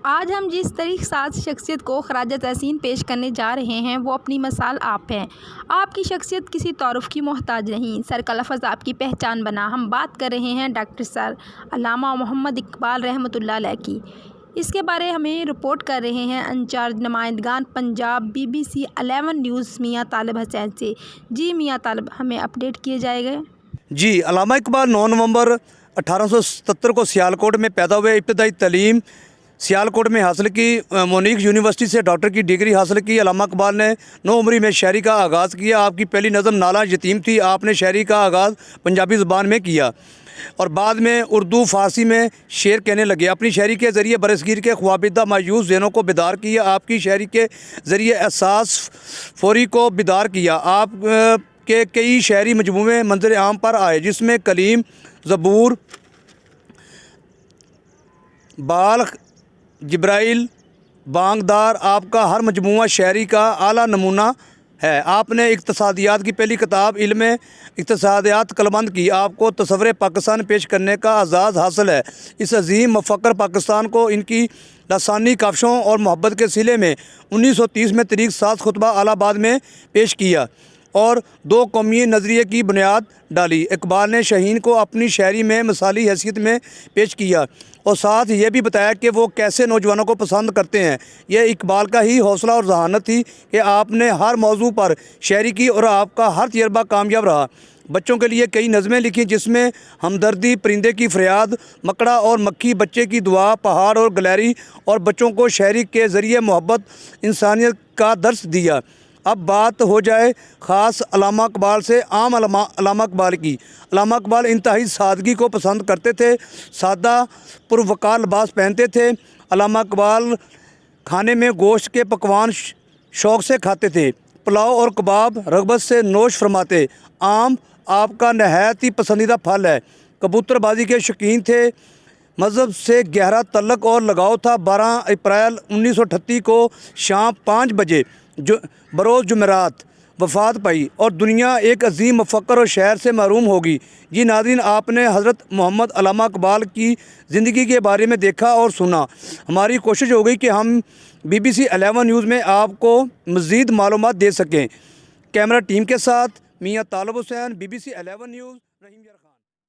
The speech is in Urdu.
آج ہم جس تاریخ ساز شخصیت کو خراج تحسین پیش کرنے جا رہے ہیں وہ اپنی مثال آپ ہیں۔ آپ کی شخصیت کسی تعارف کی محتاج نہیں، سر کا لفظ آپ کی پہچان بنا۔ ہم بات کر رہے ہیں ڈاکٹر سر علامہ محمد اقبال رحمۃ اللہ علیہ کی۔ اس کے بارے ہمیں رپورٹ کر رہے ہیں انچارج نمائندگان پنجاب BBC 11 نیوز میاں طالب حسین سے۔ جی میاں طالب، ہمیں اپڈیٹ کیے جائے گا۔ جی، علامہ اقبال 9 نومبر 1877 کو سیالکوٹ میں پیدا ہوئے۔ ابتدائی تعلیم سیالکوٹ میں حاصل کی۔ مونیک یونیورسٹی سے ڈاکٹر کی ڈگری حاصل کی۔ علامہ اقبال نے 9 عمری میں شاعری کا آغاز کیا۔ آپ کی پہلی نظم نالہ یتیم تھی۔ آپ نے شاعری کا آغاز پنجابی زبان میں کیا اور بعد میں اردو فارسی میں شعر کہنے لگے۔ اپنی شاعری کے ذریعے برصغیر کے خوابیدہ مایوس ذہنوں کو بیدار کیا۔ آپ کی شاعری کے ذریعے احساس فوری کو بیدار کیا۔ آپ کے کئی شعری مجموعے منظر عام پر آئے، جس میں کلیم، زبور، بالخ، جبرائیل، بانگدار آپ کا ہر مجموعہ شاعری کا اعلیٰ نمونہ ہے۔ آپ نے اقتصادیات کی پہلی کتاب علم اقتصادیات قلمبند کی۔ آپ کو تصور پاکستان پیش کرنے کا اعزاز حاصل ہے۔ اس عظیم مفکر پاکستان کو ان کی لسانی کاوشوں اور محبت کے صلے میں 1930 میں طریق ساز خطبہ الہ آباد میں پیش کیا اور 2 قومی نظریے کی بنیاد ڈالی۔ اقبال نے شاہین کو اپنی شاعری میں مثالی حیثیت میں پیش کیا اور ساتھ یہ بھی بتایا کہ وہ کیسے نوجوانوں کو پسند کرتے ہیں۔ یہ اقبال کا ہی حوصلہ اور ذہانت تھی کہ آپ نے ہر موضوع پر شاعری کی اور آپ کا ہر تجربہ کامیاب رہا۔ بچوں کے لیے کئی نظمیں لکھیں، جس میں ہمدردی، پرندے کی فریاد، مکڑا اور مکھی، بچے کی دعا، پہاڑ اور گلیری، اور بچوں کو شاعری کے ذریعے محبت، انسانیت کا درس دیا۔ اب بات ہو جائے خاص علامہ اقبال سے عام علامہ اقبال کی۔ علامہ اقبال انتہائی سادگی کو پسند کرتے تھے، سادہ پروقار لباس پہنتے تھے۔ علامہ اقبال کھانے میں گوشت کے پکوان شوق سے کھاتے تھے، پلاؤ اور کباب رغبت سے نوش فرماتے۔ آم آپ کا نہایت ہی پسندیدہ پھل ہے۔ کبوتر بازی کے شوقین تھے۔ مذہب سے گہرا تعلق اور لگاؤ تھا۔ 12 اپریل 1938 کو شام 5 بجے بروز جمعرات وفات پائی اور دنیا ایک عظیم مفکر اور شاعر سے محروم ہوگی۔ جی ناظرین، آپ نے حضرت محمد علامہ اقبال کی زندگی کے بارے میں دیکھا اور سنا۔ ہماری کوشش ہوگی کہ ہم BBC 11 نیوز میں آپ کو مزید معلومات دے سکیں۔ کیمرہ ٹیم کے ساتھ میاں طالب حسین، BBC 11 نیوز، رحیم یار خان۔